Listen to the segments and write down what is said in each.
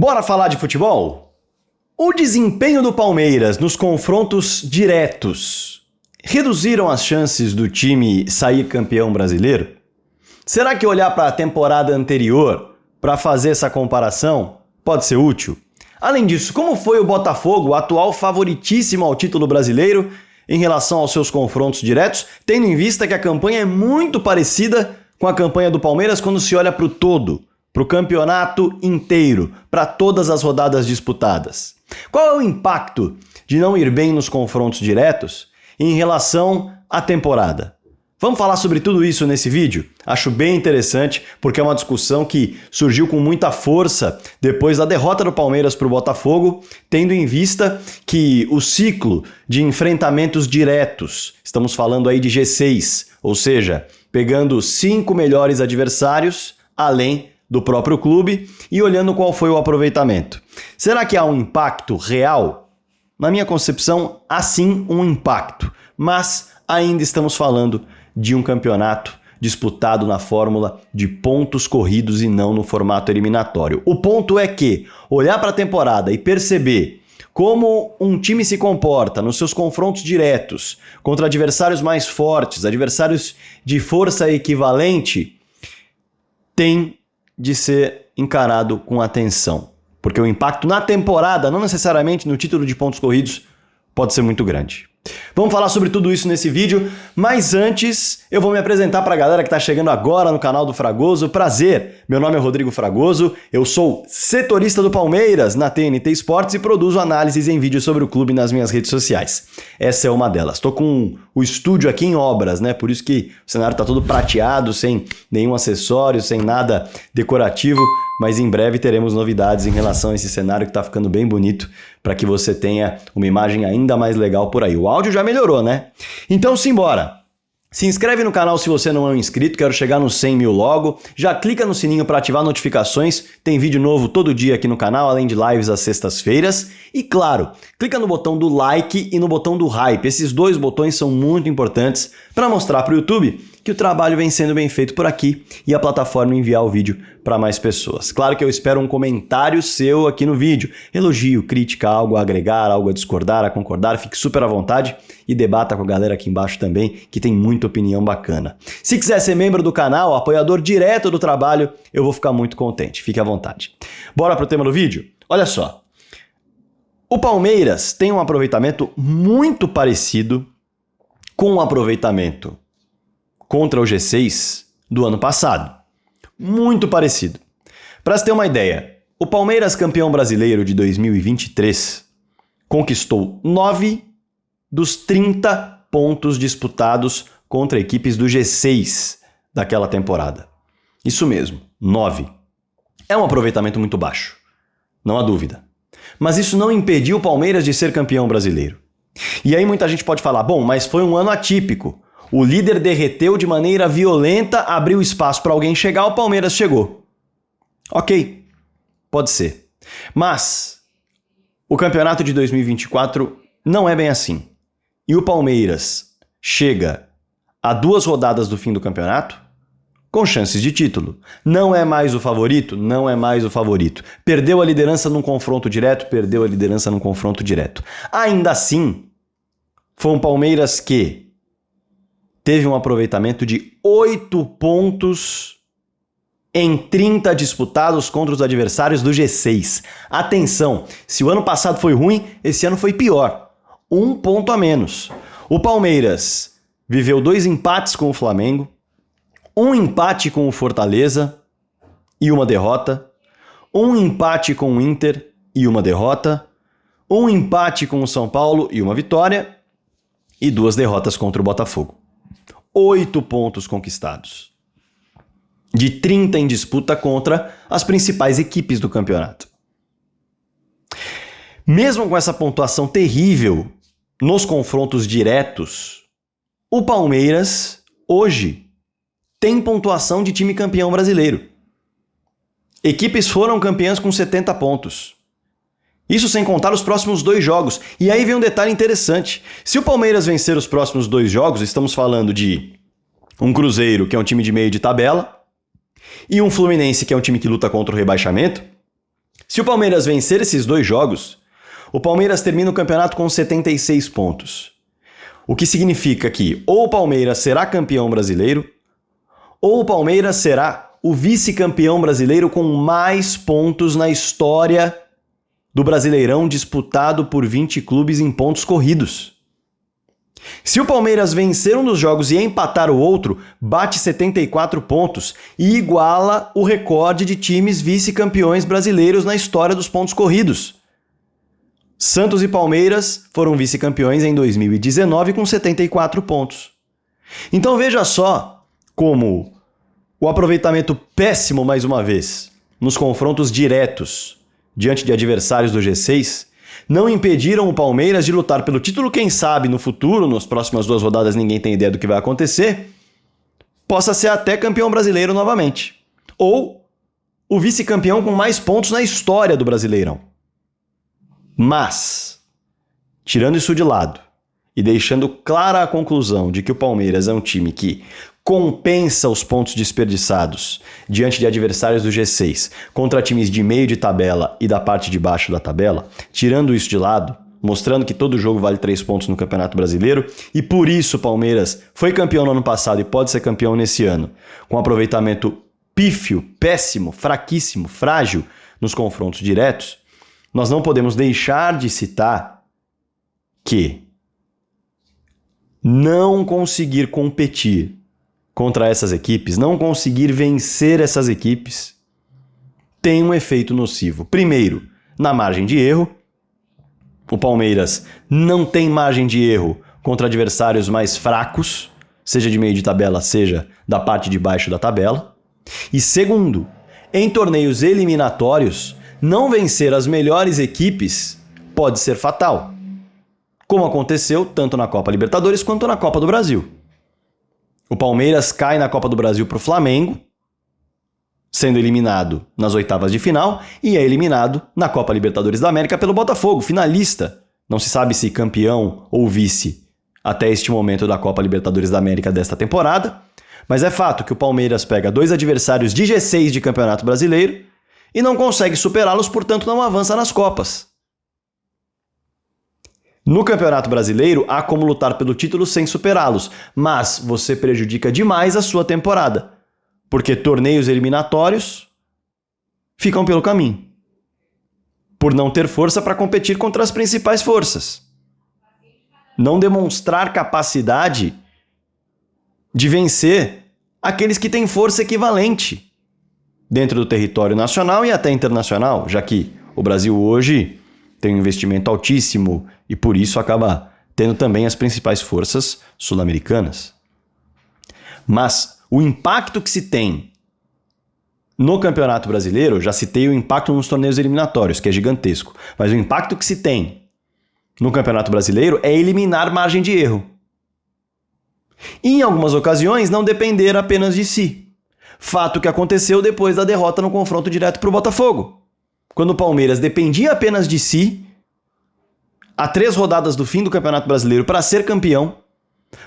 Bora falar de futebol? O desempenho do Palmeiras nos confrontos diretos reduziram as chances do time sair campeão brasileiro? Será que olhar para a temporada anterior para fazer essa comparação pode ser útil? Além disso, como foi o Botafogo, o atual favoritíssimo ao título brasileiro, em relação aos seus confrontos diretos, tendo em vista que a campanha é muito parecida com a campanha do Palmeiras quando se olha para o todo, para o campeonato inteiro, para todas as rodadas disputadas? Qual é o impacto de não ir bem nos confrontos diretos em relação à temporada? Vamos falar sobre tudo isso nesse vídeo? Acho bem interessante porque é uma discussão que surgiu com muita força depois da derrota do Palmeiras para o Botafogo, tendo em vista que o ciclo de enfrentamentos diretos, estamos falando aí de G6, ou seja, pegando os 5 melhores adversários, além do próprio clube, e olhando qual foi o aproveitamento. Será que há um impacto real? Na minha concepção, há sim um impacto, mas ainda estamos falando de um campeonato disputado na fórmula de pontos corridos e não no formato eliminatório. O ponto é que olhar para a temporada e perceber como um time se comporta nos seus confrontos diretos contra adversários mais fortes, adversários de força equivalente, tem de ser encarado com atenção, porque o impacto na temporada, não necessariamente no título de pontos corridos, pode ser muito grande. Vamos falar sobre tudo isso nesse vídeo, mas antes eu vou me apresentar para a galera que está chegando agora no canal do Fragoso. Prazer, meu nome é Rodrigo Fragoso, eu sou setorista do Palmeiras na TNT Esportes e produzo análises em vídeo sobre o clube nas minhas redes sociais. Essa é uma delas. Estou com o estúdio aqui em obras, né? Por isso que o cenário está todo prateado, sem nenhum acessório, sem nada decorativo, mas em breve teremos novidades em relação a esse cenário que está ficando bem bonito para que você tenha uma imagem ainda mais legal por aí. O áudio já melhorou, né? Então simbora! Se inscreve no canal se você não é um inscrito, quero chegar nos 100 mil logo. Já clica no sininho para ativar notificações, tem vídeo novo todo dia aqui no canal, além de lives às sextas-feiras. E claro, clica no botão do like e no botão do hype. Esses dois botões são muito importantes para mostrar para o YouTube que o trabalho vem sendo bem feito por aqui e a plataforma enviar o vídeo para mais pessoas. Claro que eu espero um comentário seu aqui no vídeo. Elogio, crítica, algo a agregar, algo a discordar, a concordar, fique super à vontade e debata com a galera aqui embaixo também, que tem muita opinião bacana. Se quiser ser membro do canal, apoiador direto do trabalho, eu vou ficar muito contente. Fique à vontade. Bora pro tema do vídeo? Olha só. O Palmeiras tem um aproveitamento muito parecido com o aproveitamento contra o G6 do ano passado. Muito parecido. Para você ter uma ideia, o Palmeiras campeão brasileiro de 2023 conquistou 9 dos 30 pontos disputados contra equipes do G6 daquela temporada. Isso mesmo, 9. É um aproveitamento muito baixo, não há dúvida. Mas isso não impediu o Palmeiras de ser campeão brasileiro. E aí muita gente pode falar, bom, mas foi um ano atípico. O líder derreteu de maneira violenta, abriu espaço para alguém chegar, o Palmeiras chegou. Ok, pode ser. Mas o campeonato de 2024 não é bem assim. E o Palmeiras chega a 2 rodadas do fim do campeonato com chances de título. Não é mais o favorito? Não é mais o favorito. Perdeu a liderança num confronto direto? Perdeu a liderança num confronto direto. Ainda assim, foi um Palmeiras que teve um aproveitamento de 8 pontos em 30 disputados contra os adversários do G6. Atenção, se o ano passado foi ruim, esse ano foi pior. 1 ponto a menos. O Palmeiras viveu 2 empates com o Flamengo, 1 empate com o Fortaleza e 1 derrota, 1 empate com o Inter e 1 derrota, 1 empate com o São Paulo e 1 vitória e 2 derrotas contra o Botafogo. 8 pontos conquistados. De 30 em disputa contra as principais equipes do campeonato. Mesmo com essa pontuação terrível nos confrontos diretos, o Palmeiras, hoje, tem pontuação de time campeão brasileiro. Equipes foram campeãs com 70 pontos. Isso sem contar os próximos 2 jogos. E aí vem um detalhe interessante. Se o Palmeiras vencer os próximos 2 jogos, estamos falando de um Cruzeiro, que é um time de meio de tabela, e um Fluminense, que é um time que luta contra o rebaixamento, Se o Palmeiras vencer esses 2 jogos, o Palmeiras termina o campeonato com 76 pontos. O que significa que ou o Palmeiras será campeão brasileiro, ou o Palmeiras será o vice-campeão brasileiro com mais pontos na história do Brasileirão disputado por 20 clubes em pontos corridos. Se o Palmeiras vencer um dos jogos e empatar o outro, bate 74 pontos e iguala o recorde de times vice-campeões brasileiros na história dos pontos corridos. Santos e Palmeiras foram vice-campeões em 2019 com 74 pontos. Então veja só como o aproveitamento péssimo, mais uma vez, nos confrontos diretos diante de adversários do G6 não impediram o Palmeiras de lutar pelo título, quem sabe no futuro, nas próximas 2 rodadas ninguém tem ideia do que vai acontecer, possa ser até campeão brasileiro novamente. Ou o vice-campeão com mais pontos na história do Brasileirão. Mas, tirando isso de lado e deixando clara a conclusão de que o Palmeiras é um time que compensa os pontos desperdiçados diante de adversários do G6 contra times de meio de tabela e da parte de baixo da tabela, tirando isso de lado, mostrando que todo jogo vale 3 pontos no Campeonato Brasileiro e por isso o Palmeiras foi campeão no ano passado e pode ser campeão nesse ano, com aproveitamento pífio, péssimo, fraquíssimo, frágil nos confrontos diretos, nós não podemos deixar de citar que não conseguir competir contra essas equipes, não conseguir vencer essas equipes, tem um efeito nocivo. Primeiro, na margem de erro. O Palmeiras não tem margem de erro contra adversários mais fracos, seja de meio de tabela, seja da parte de baixo da tabela. E segundo, em torneios eliminatórios, não vencer as melhores equipes pode ser fatal, como aconteceu tanto na Copa Libertadores quanto na Copa do Brasil. O Palmeiras cai na Copa do Brasil para o Flamengo, sendo eliminado nas oitavas de final, e é eliminado na Copa Libertadores da América pelo Botafogo, finalista. Não se sabe se campeão ou vice até este momento da Copa Libertadores da América desta temporada, mas é fato que o Palmeiras pega 2 adversários de G6 de Campeonato Brasileiro e não consegue superá-los, portanto não avança nas Copas. No Campeonato Brasileiro, há como lutar pelo título sem superá-los, mas você prejudica demais a sua temporada, porque torneios eliminatórios ficam pelo caminho, por não ter força para competir contra as principais forças. Não demonstrar capacidade de vencer aqueles que têm força equivalente dentro do território nacional e até internacional, já que o Brasil hoje tem um investimento altíssimo e por isso acaba tendo também as principais forças sul-americanas. Mas o impacto que se tem no Campeonato Brasileiro, já citei o impacto nos torneios eliminatórios, que é gigantesco, mas o impacto que se tem no Campeonato Brasileiro é eliminar margem de erro. E em algumas ocasiões não depender apenas de si. Fato que aconteceu depois da derrota no confronto direto para o Botafogo. Quando o Palmeiras dependia apenas de si, a 3 rodadas do fim do Campeonato Brasileiro para ser campeão,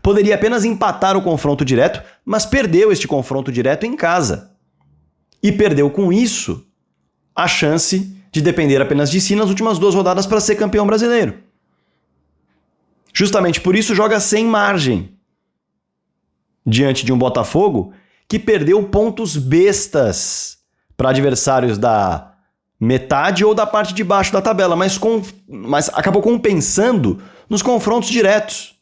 poderia apenas empatar o confronto direto, mas perdeu este confronto direto em casa. E perdeu com isso a chance de depender apenas de si nas últimas 2 rodadas para ser campeão brasileiro. Justamente por isso joga sem margem diante de um Botafogo que perdeu pontos bestas para adversários da metade ou da parte de baixo da tabela, mas acabou compensando nos confrontos diretos.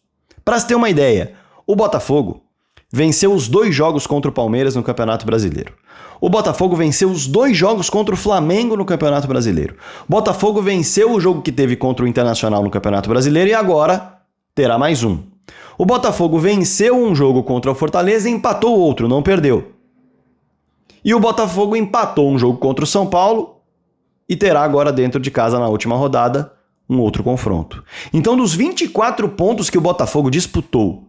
Para se ter uma ideia, o Botafogo venceu os 2 jogos contra o Palmeiras no Campeonato Brasileiro. O Botafogo venceu os 2 jogos contra o Flamengo no Campeonato Brasileiro. O Botafogo venceu o jogo que teve contra o Internacional no Campeonato Brasileiro e agora terá mais um. O Botafogo venceu um jogo contra o Fortaleza e empatou outro, não perdeu. E o Botafogo empatou um jogo contra o São Paulo e terá agora dentro de casa na última rodada um outro confronto. Então, dos 24 pontos que o Botafogo disputou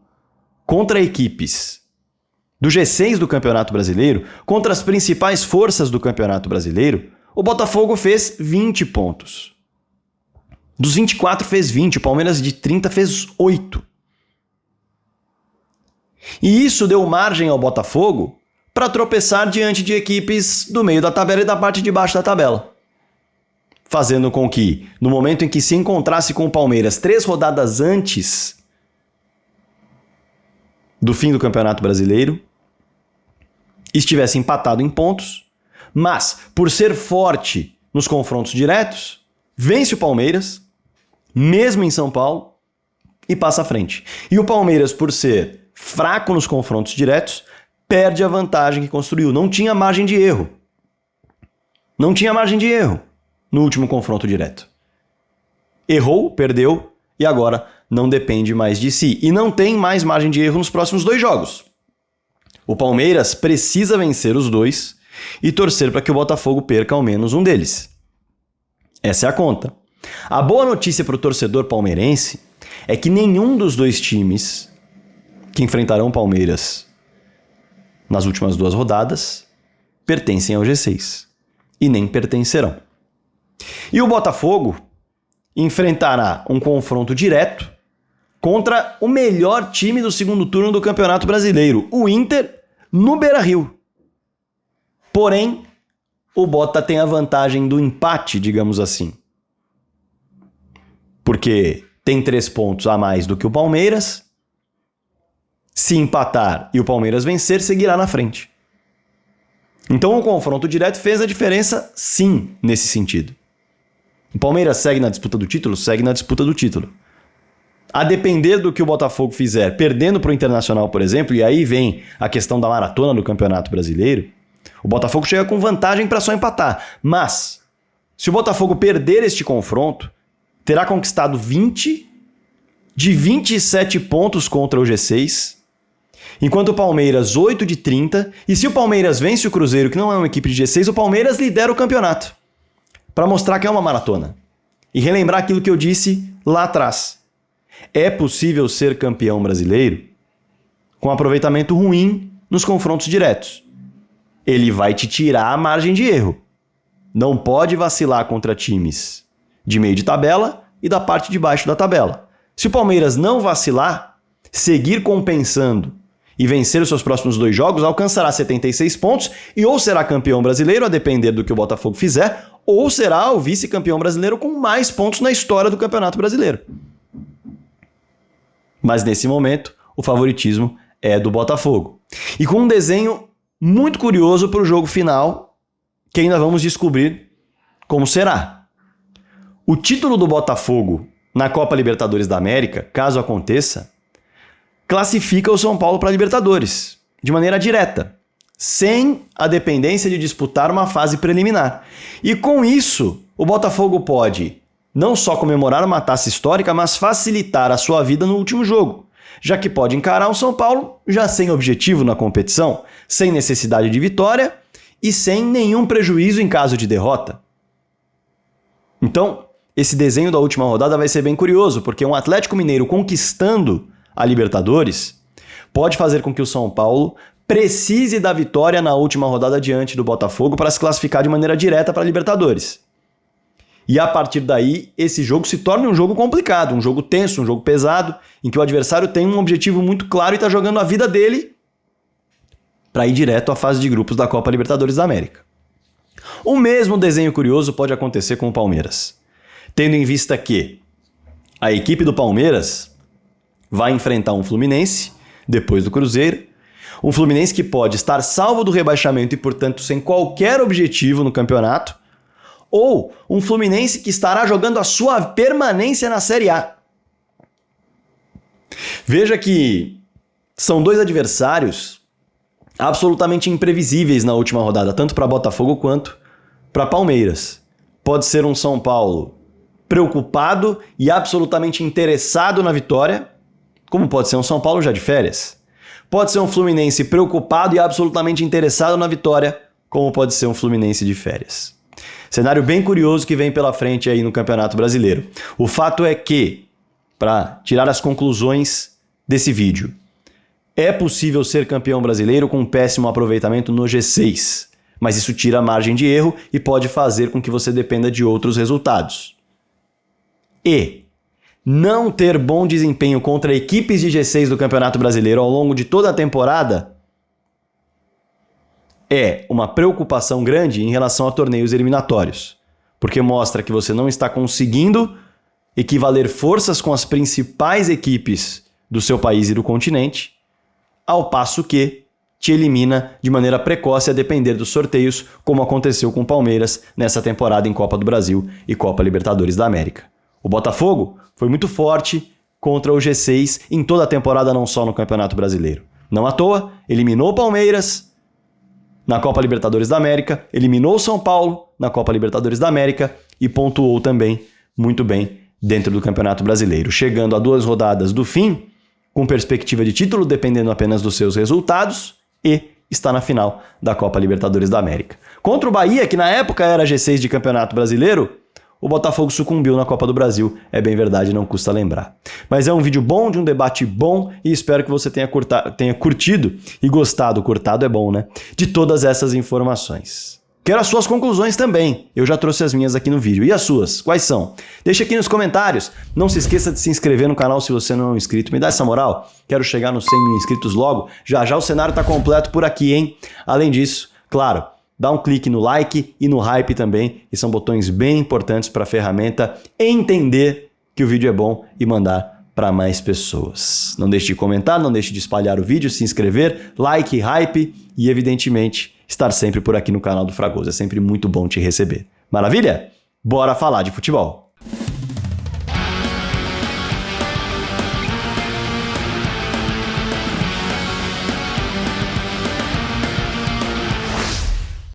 contra equipes do G6 do Campeonato Brasileiro, contra as principais forças do Campeonato Brasileiro, o Botafogo fez 20 pontos. Dos 24 fez 20, o Palmeiras de 30 fez 8. E isso deu margem ao Botafogo para tropeçar diante de equipes do meio da tabela e da parte de baixo da tabela. fazendo com que, no momento em que se encontrasse com o Palmeiras 3 rodadas antes do fim do Campeonato Brasileiro, estivesse empatado em pontos, mas, por ser forte nos confrontos diretos, vence o Palmeiras, mesmo em São Paulo, e passa à frente. E o Palmeiras, por ser fraco nos confrontos diretos, perde a vantagem que construiu. Não tinha margem de erro. Não tinha margem de erro no último confronto direto. Errou, perdeu, e agora não depende mais de si. E não tem mais margem de erro nos próximos 2 jogos. O Palmeiras precisa vencer os 2 e torcer para que o Botafogo perca ao menos um deles. Essa é a conta. A boa notícia para o torcedor palmeirense é que nenhum dos 2 times que enfrentarão o Palmeiras nas últimas 2 rodadas pertencem ao G6 e nem pertencerão. E o Botafogo enfrentará um confronto direto contra o melhor time do segundo turno do Campeonato Brasileiro, o Inter, no Beira-Rio. Porém, o Bota tem a vantagem do empate, digamos assim. Porque tem 3 pontos a mais do que o Palmeiras. Se empatar e o Palmeiras vencer, seguirá na frente. Então o confronto direto fez a diferença, sim, nesse sentido. O Palmeiras segue na disputa do título? Segue na disputa do título. A depender do que o Botafogo fizer, perdendo para o Internacional, por exemplo, e aí vem a questão da maratona do Campeonato Brasileiro, o Botafogo chega com vantagem para só empatar. Mas, se o Botafogo perder este confronto, terá conquistado 20 de 27 pontos contra o G6, enquanto o Palmeiras 8 de 30, e se o Palmeiras vence o Cruzeiro, que não é uma equipe de G6, o Palmeiras lidera o campeonato, para mostrar que é uma maratona. E relembrar aquilo que eu disse lá atrás. É possível ser campeão brasileiro com aproveitamento ruim nos confrontos diretos. Ele vai te tirar a margem de erro. Não pode vacilar contra times de meio de tabela e da parte de baixo da tabela. Se o Palmeiras não vacilar, seguir compensando e vencer os seus próximos 2 jogos, alcançará 76 pontos e ou será campeão brasileiro, a depender do que o Botafogo fizer, ou será o vice-campeão brasileiro com mais pontos na história do Campeonato Brasileiro. Mas nesse momento, o favoritismo é do Botafogo. E com um desenho muito curioso para o jogo final, que ainda vamos descobrir como será. O título do Botafogo na Copa Libertadores da América, caso aconteça, classifica o São Paulo para a Libertadores, de maneira direta, sem a dependência de disputar uma fase preliminar. E com isso, o Botafogo pode não só comemorar uma taça histórica, mas facilitar a sua vida no último jogo, já que pode encarar o São Paulo já sem objetivo na competição, sem necessidade de vitória e sem nenhum prejuízo em caso de derrota. Então, esse desenho da última rodada vai ser bem curioso, porque um Atlético Mineiro conquistando a Libertadores pode fazer com que o São Paulo precise da vitória na última rodada diante do Botafogo para se classificar de maneira direta para a Libertadores. E a partir daí, esse jogo se torna um jogo complicado, um jogo tenso, um jogo pesado, em que o adversário tem um objetivo muito claro e está jogando a vida dele para ir direto à fase de grupos da Copa Libertadores da América. O mesmo desenho curioso pode acontecer com o Palmeiras, tendo em vista que a equipe do Palmeiras vai enfrentar um Fluminense, depois do Cruzeiro, um Fluminense que pode estar salvo do rebaixamento e, portanto, sem qualquer objetivo no campeonato, ou um Fluminense que estará jogando a sua permanência na Série A. Veja que são 2 adversários absolutamente imprevisíveis na última rodada, tanto para Botafogo quanto para Palmeiras. Pode ser um São Paulo preocupado e absolutamente interessado na vitória, como pode ser um São Paulo já de férias. Pode ser um Fluminense preocupado e absolutamente interessado na vitória, como pode ser um Fluminense de férias. Cenário bem curioso que vem pela frente aí no Campeonato Brasileiro. O fato é que, para tirar as conclusões desse vídeo, é possível ser campeão brasileiro com um péssimo aproveitamento no G6, mas isso tira a margem de erro e pode fazer com que você dependa de outros resultados. E não ter bom desempenho contra equipes de G6 do Campeonato Brasileiro ao longo de toda a temporada é uma preocupação grande em relação a torneios eliminatórios. porque mostra que você não está conseguindo equivaler forças com as principais equipes do seu país e do continente, ao passo que te elimina de maneira precoce a depender dos sorteios, como aconteceu com o Palmeiras nessa temporada em Copa do Brasil e Copa Libertadores da América. O Botafogo foi muito forte contra o G6 em toda a temporada, não só no Campeonato Brasileiro. Não à toa, eliminou o Palmeiras na Copa Libertadores da América, eliminou o São Paulo na Copa Libertadores da América e pontuou também muito bem dentro do Campeonato Brasileiro, chegando a 2 rodadas do fim, com perspectiva de título, dependendo apenas dos seus resultados, e está na final da Copa Libertadores da América. Contra o Bahia, que na época era G6 de Campeonato Brasileiro, o Botafogo sucumbiu na Copa do Brasil, é bem verdade, não custa lembrar. Mas é um vídeo bom, de um debate bom, e espero que você tenha curtido e gostado, curtado é bom, né? De todas essas informações. Quero as suas conclusões também, eu já trouxe as minhas aqui no vídeo. E as suas? Quais são? Deixa aqui nos comentários, não se esqueça de se inscrever no canal se você não é um inscrito, me dá essa moral, quero chegar nos 100 mil inscritos logo, já já o cenário tá completo por aqui, hein? Além disso, claro, dá um clique no like e no hype também, que são botões bem importantes para a ferramenta entender que o vídeo é bom e mandar para mais pessoas. Não deixe de comentar, não deixe de espalhar o vídeo, se inscrever, like, hype e, evidentemente, estar sempre por aqui no canal do Fragoso. É sempre muito bom te receber. Maravilha? Bora falar de futebol!